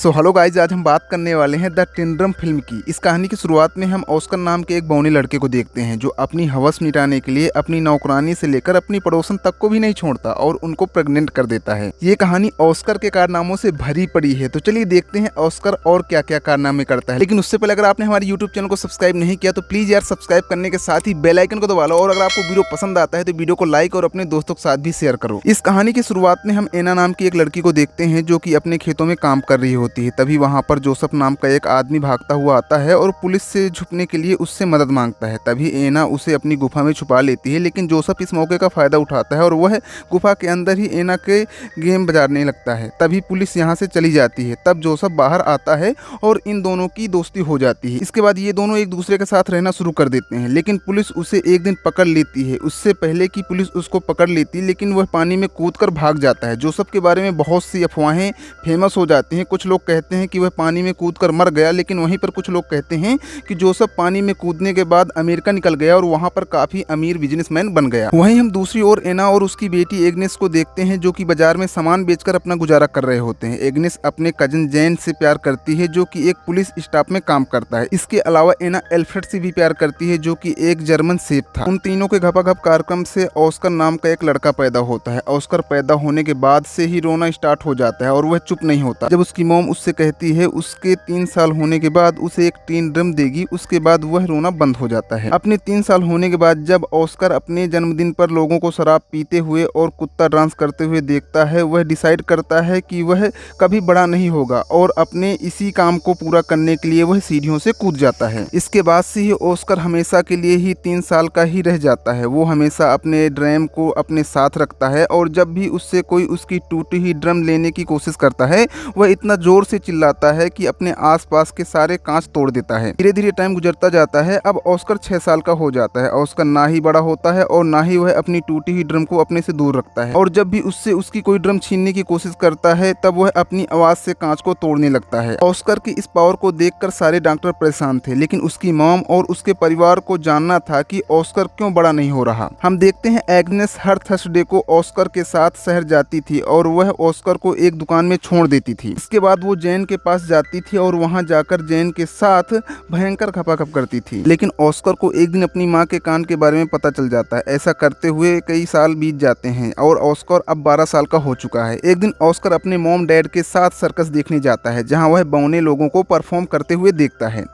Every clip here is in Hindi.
सो हेलो गाइज, आज हम बात करने वाले हैं द टिंड्रम फिल्म की। इस कहानी की शुरुआत में हम ऑस्कर नाम के एक बौने लड़के को देखते हैं जो अपनी हवस मिटाने के लिए अपनी नौकरानी से लेकर अपनी पड़ोसन तक को भी नहीं छोड़ता और उनको प्रेग्नेंट कर देता है। ये कहानी ऑस्कर के कारनामों से भरी पड़ी है, तो चलिए देखते हैं ऑस्कर और क्या क्या कारनामे करता है। लेकिन उससे पहले अगर आपने हमारे यूट्यूब चैनल को सब्सक्राइब नहीं किया तो प्लीज यार सब्सक्राइब करने के साथ ही बेल आइकन को दबा लो, और अगर आपको वीडियो पसंद आता है तो वीडियो को लाइक और अपने दोस्तों के साथ भी शेयर करो। इस कहानी की शुरुआत में हम एना नाम की एक लड़की को देखते हैं जो कि अपने खेतों में काम कर रही होती है। तभी वहां पर जोसेफ नाम का एक आदमी भागता हुआ आता है और पुलिस से छुपने के लिए उससे मदद मांगता है। तभी एना उसे अपनी गुफा में छुपा लेती है, लेकिन जोसेफ इस मौके का फायदा उठाता है और वह गुफा के अंदर ही एना के गेम बजाने लगता है। तभी पुलिस यहाँ से चली जाती है। तब जोसेफ बाहर आता है और इन दोनों की दोस्ती हो जाती है। इसके बाद ये दोनों एक दूसरे के साथ रहना शुरू कर देते हैं, लेकिन पुलिस उसे एक दिन पकड़ लेती है। उससे पहले कि पुलिस उसको पकड़ लेती, लेकिन वह पानी में कूदकर भाग जाता है। जोसेफ के बारे में बहुत सी अफवाहें फेमस हो जाती हैं। कुछ लोग कहते हैं कि वह पानी में कूदकर मर गया, लेकिन वहीं पर कुछ लोग कहते हैं कि जोसेफ पानी में कूदने के बाद अमेरिका निकल गया और वहां पर काफी अमीर बिजनेसमैन बन गया। वहीं हम दूसरी ओर एना और उसकी बेटी एग्नेस को देखते हैं जो कि बाजार में सामान बेचकर अपना गुजारा कर रहे होते हैं। एग्नेस अपने कजन जैन से प्यार करती है जो कि एक पुलिस स्टाफ में काम करता है। इसके अलावा एना एल्फ्रेड से भी प्यार करती है जो कि एक जर्मन शेफ था। उन तीनों के घपाघप कार्यक्रम से ऑस्कर नाम का एक लड़का पैदा होता है। ऑस्कर पैदा होने के बाद से ही रोना स्टार्ट हो जाता है और वह चुप नहीं होता। जब उसकी मॉम उससे कहती है उसके 3 साल होने के बाद उसे एक टीन ड्रम देगी, उसके बाद वह रोना बंद हो जाता है। अपने 3 साल होने के बाद जब ऑस्कर अपने जन्मदिन पर लोगों को शराब पीते हुए और कुत्ता डांस करते हुए देखता है, वह डिसाइड करता है कि वह कभी बड़ा नहीं होगा और अपने इसी काम को पूरा करने के लिए वह सीढ़ियों से कूद जाता है। इसके बाद से ही ऑस्कर हमेशा के लिए ही 3 साल का ही रह जाता है। वो हमेशा अपने ड्रम को अपने साथ रखता है और जब भी उससे कोई उसकी टूटी हुई ड्रम लेने की कोशिश करता है, वह इतना जोर से चिल्लाता है कि अपने आसपास के सारे कांच तोड़ देता है। धीरे धीरे टाइम गुजरता जाता है। अब ऑस्कर 6 साल का हो जाता है। ऑस्कर ना ही बड़ा होता है और ना ही वह अपनी टूटी हुई ड्रम को अपने से दूर रखता है, और जब भी उससे उसकी कोई ड्रम छीनने की कोशिश करता है तब वह अपनी आवाज से कांच को तोड़ने लगता है। ऑस्कर की इस पावर को देखकर सारे डॉक्टर परेशान थे, लेकिन उसकी मॉम और उसके परिवार को जानना था कि ऑस्कर क्यों बड़ा नहीं हो रहा। हम देखते हैं एग्नेस हर थर्सडे को ऑस्कर के साथ शहर जाती थी और वह ऑस्कर को एक दुकान में छोड़ देती थी। इसके बाद वो जैन के पास जाती थी और वहां जाकर जैन के साथ भयंकर खपाखप करती थी। लेकिन ऑस्कर को एक दिन अपनी मां के कान के बारे में पता चल जाता है। ऐसा करते हुए कई साल बीत जाते हैं और ऑस्कर अब 12 साल का हो चुका है। एक दिन ऑस्कर अपने मॉम डैड के साथ सर्कस देखने जाता है, जहां वह बौने लोगों को परफॉर्म करते हुए देखता है।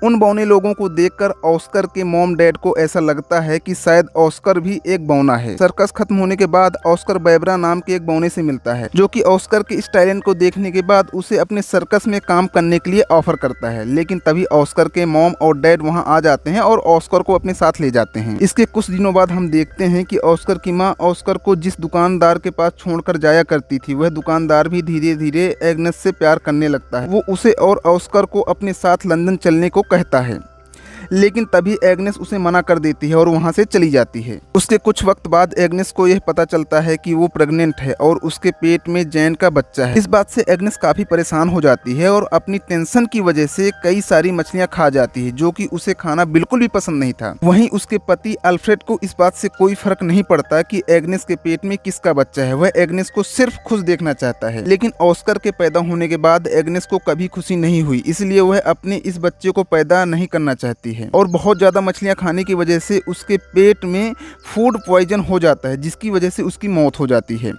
उन बौने लोगों को देखकर ऑस्कर के मॉम डैड को ऐसा लगता है कि शायद ऑस्कर भी एक बौना है। सर्कस खत्म होने के बाद ऑस्कर बैबरा नाम के एक बौने से मिलता है जो कि ऑस्कर के इस टैलेंट को देखने के बाद उसे अपने सर्कस में काम करने के लिए ऑफर करता है। लेकिन तभी ऑस्कर के मॉम और डैड वहां आ जाते हैं और ऑस्कर को अपने साथ ले जाते हैं। इसके कुछ दिनों बाद हम देखते हैं कि ऑस्कर की माँ ऑस्कर को जिस दुकानदार के पास छोड़कर जाया करती थी, वह दुकानदार भी धीरे धीरे एग्नेस से प्यार करने लगता है। वो उसे और ऑस्कर को अपने साथ लंदन चलने को कहता है, लेकिन तभी एग्नेस उसे मना कर देती है और वहां से चली जाती है। उसके कुछ वक्त बाद एग्नेस को यह पता चलता है कि वो प्रेग्नेंट है और उसके पेट में जैन का बच्चा है। इस बात से एग्नेस काफी परेशान हो जाती है और अपनी टेंशन की वजह से कई सारी मछलियां खा जाती है, जो कि उसे खाना बिल्कुल भी पसंद नहीं था। वहीं उसके पति अल्फ्रेड को इस बात से कोई फर्क नहीं पड़ता कि एग्नेस के पेट में किसका बच्चा है। वह एग्नेस को सिर्फ खुश देखना चाहता है। लेकिन ऑस्कर के पैदा होने के बाद एग्नेस को कभी खुशी नहीं हुई, इसलिए वह अपने इस बच्चे को पैदा नहीं करना चाहती है। और बहुत ज़्यादा मछलियां खाने की वजह से उसके पेट में फूड पॉइजन हो जाता है, जिसकी वजह से उसकी मौत हो जाती है।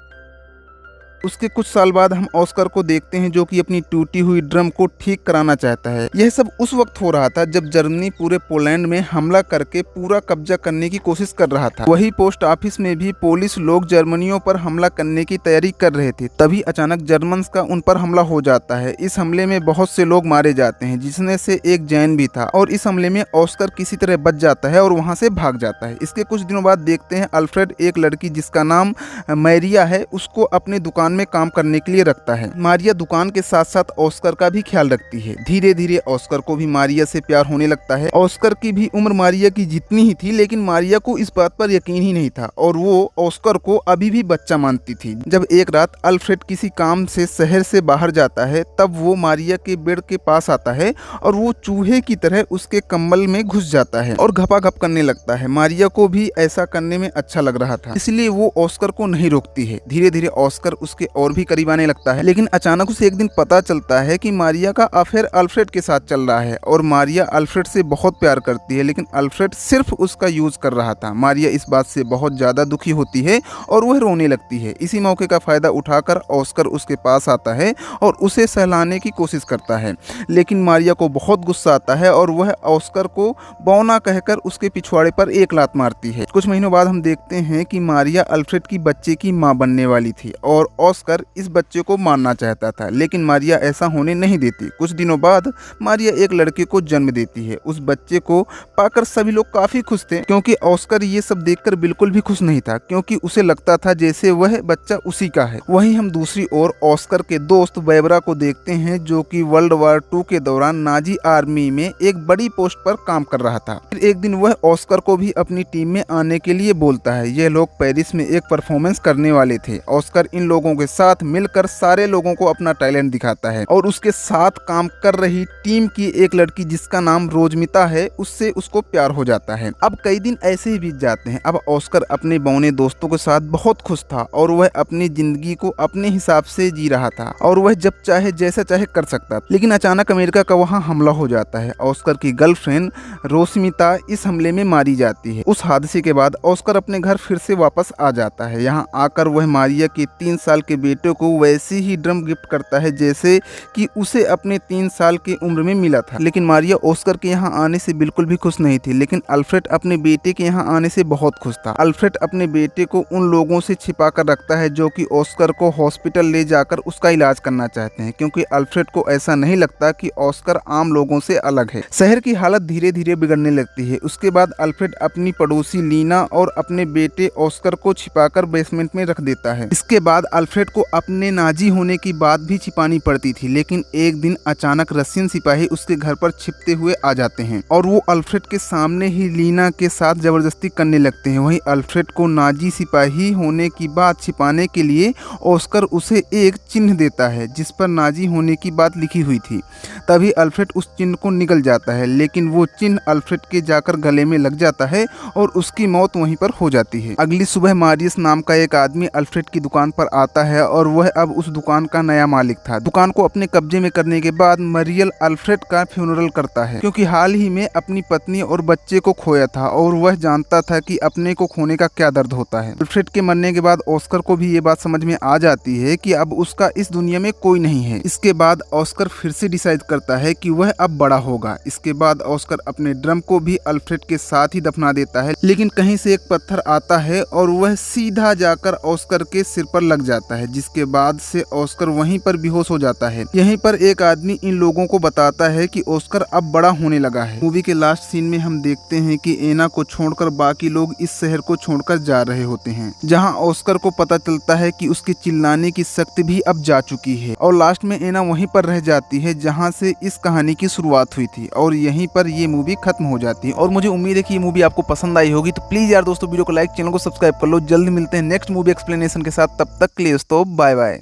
उसके कुछ साल बाद हम ऑस्कर को देखते हैं जो कि अपनी टूटी हुई ड्रम को ठीक कराना चाहता है। यह सब उस वक्त हो रहा था जब जर्मनी पूरे पोलैंड में हमला करके पूरा कब्जा करने की कोशिश कर रहा था। वही पोस्ट ऑफिस में भी पोलिश लोग जर्मनियों पर हमला करने की तैयारी कर रहे थे। तभी अचानक जर्मन्स का उन पर हमला हो जाता है। इस हमले में बहुत से लोग मारे जाते हैं, जिसमें से एक जैन भी था, और इस हमले में ऑस्कर किसी तरह बच जाता है और वहां से भाग जाता है। इसके कुछ दिनों बाद देखते हैं अल्फ्रेड एक लड़की जिसका नाम मैरिया है उसको अपने दुकान में काम करने के लिए रखता है। मारिया दुकान के साथ साथ ऑस्कर का भी ख्याल रखती है। धीरे धीरे ऑस्कर को भी मारिया से प्यार होने लगता है। ऑस्कर की भी उम्र मारिया की जितनी ही थी, लेकिन मारिया को इस बात पर यकीन ही नहीं था और वो ऑस्कर को अभी भी बच्चा मानती थी। जब एक रात अल्फ्रेड किसी काम से शहर से बाहर जाता है, तब वो मारिया के बेड के पास आता है और वो चूहे की तरह उसके कंबल में घुस जाता है और घपाघप करने लगता है। मारिया को भी ऐसा करने में अच्छा लग रहा था, इसलिए वो ऑस्कर को नहीं रोकती है। धीरे धीरे ऑस्कर उसके उसके और भी करीब आने लगता है। लेकिन अचानक उसे एक दिन पता चलता है कि मारिया का अफेयर अल्फ्रेड के साथ चल रहा है और मारिया अल्फ्रेड से बहुत प्यार करती है, लेकिन अल्फ्रेड सिर्फ उसका यूज कर रहा था। मारिया इस बात से बहुत ज्यादा दुखी होती है और वह रोने लगती है। इसी मौके का फायदा उठाकर ऑस्कर उसके पास आता है और उसे सहलाने की कोशिश करता है, लेकिन मारिया को बहुत गुस्सा आता है और वह ऑस्कर को बौना कहकर उसके पिछवाड़े पर एक लात मारती है। कुछ महीनों बाद हम देखते हैं कि मारिया अल्फ्रेड की बच्चे की मां बनने वाली थी और ऑस्कर इस बच्चे को मारना चाहता था, लेकिन मारिया ऐसा होने नहीं देती। कुछ दिनों बाद मारिया एक लड़के को जन्म देती है। उस बच्चे को पाकर सभी लोग काफी खुश थे, क्योंकि ऑस्कर ये सब देखकर बिल्कुल भी खुश नहीं था, क्योंकि उसे लगता था जैसे वह बच्चा उसी का है। वहीं हम दूसरी ओर ऑस्कर के दोस्त बेबरा को देखते हैं, जो कि वर्ल्ड वॉर 2 के दौरान नाजी आर्मी में एक बड़ी पोस्ट पर काम कर रहा था। फिर एक दिन वह ऑस्कर को भी अपनी टीम में आने के लिए बोलता है। यह लोग पेरिस में एक परफॉर्मेंस करने वाले थे। ऑस्कर इन लोगों के साथ मिलकर सारे लोगों को अपना टैलेंट दिखाता है और उसके साथ काम कर रही टीम की एक लड़की जिसका नाम रोजमिता है, उससे उसको प्यार हो जाता है। अब कई दिन ऐसे ही बीत जाते हैं। अब ऑस्कर अपने बौने दोस्तों के साथ बहुत खुश था और वह अपनी जिंदगी को अपने हिसाब से जी रहा था और वह जब चाहे जैसा चाहे कर सकता था। लेकिन अचानक अमेरिका का वहां हमला हो जाता है। ऑस्कर की गर्लफ्रेंड रोशमिता इस हमले में मारी जाती है। उस हादसे के बाद ऑस्कर अपने घर फिर से वापस आ जाता है। यहाँ आकर वह मारिया के 3 साल के बेटे को वैसे ही ड्रम गिफ्ट करता है जैसे कि उसे अपने 3 साल की उम्र में मिला था। लेकिन मारिया ऑस्कर के यहाँ आने से बिल्कुल भी खुश नहीं थी, लेकिन अल्फ्रेड अपने बेटे के यहाँ आने से बहुत खुश था। अल्फ्रेड अपने बेटे को उन लोगों से छिपा कर रखता है जो कि ऑस्कर को हॉस्पिटल ले जाकर उसका इलाज करना चाहते हैं, क्योंकि अल्फ्रेड को ऐसा नहीं लगता कि ऑस्कर आम लोगों से अलग है। शहर की हालत धीरे धीरे बिगड़ने लगती है। उसके बाद अल्फ्रेड अपनी पड़ोसी लीना और अपने बेटे ऑस्कर को छिपाकर बेसमेंट में रख देता है। इसके बाद अल्फ्रेड को अपने नाजी होने की बात भी छिपानी पड़ती थी, लेकिन एक दिन अचानक रशियन सिपाही उसके घर पर छिपते हुए आ जाते हैं और वो अल्फ्रेड के सामने ही लीना के साथ जबरदस्ती करने लगते हैं। वहीं अल्फ्रेड को नाजी सिपाही होने की बात छिपाने के लिए ऑस्कर उसे एक चिन्ह देता है जिस पर नाजी होने की बात लिखी हुई थी। तभी अल्फ्रेड उस चिन्ह को निगल जाता है, लेकिन वो चिन्ह अल्फ्रेड के जाकर गले में लग जाता है और उसकी मौत वहीं पर हो जाती है। अगली सुबह मारियस नाम का एक आदमी अल्फ्रेड की दुकान पर आता है और वह अब उस दुकान का नया मालिक था। दुकान को अपने कब्जे में करने के बाद मरियल अल्फ्रेड का फ्यूनरल करता है, क्योंकि हाल ही में अपनी पत्नी और बच्चे को खोया था और वह जानता था कि अपने को खोने का क्या दर्द होता है। अल्फ्रेड के मरने के बाद ऑस्कर को भी ये बात समझ में आ जाती है कि अब उसका इस दुनिया में कोई नहीं है। इसके बाद ऑस्कर फिर से डिसाइड करता है कि वह अब बड़ा होगा। इसके बाद ऑस्कर अपने ड्रम को भी अल्फ्रेड के साथ ही दफना देता है, लेकिन कहीं से एक पत्थर आता है और वह सीधा जाकर ऑस्कर के सिर पर लग जाता है, जिसके बाद से ऑस्कर वहीं पर बेहोश हो जाता है। यहीं पर एक आदमी इन लोगों को बताता है कि ऑस्कर अब बड़ा होने लगा है। मूवी के लास्ट सीन में हम देखते हैं कि एना को छोड़कर बाकी लोग इस शहर को छोड़कर जा रहे होते हैं, जहां ऑस्कर को पता चलता है कि उसके चिल्लाने की शक्ति भी अब जा चुकी है और लास्ट में एना वहीं पर रह जाती है जहां से इस कहानी की शुरुआत हुई थी और यहीं पर ये मूवी खत्म हो जाती है। और मुझे उम्मीद है कि ये मूवी आपको पसंद आई होगी, तो प्लीज यार दोस्तों वीडियो को लाइक, चैनल को सब्सक्राइब कर लो। जल्द मिलते हैं नेक्स्ट मूवी एक्सप्लेनेशन के साथ, तब तक के लिए दोस्तों बाय बाय।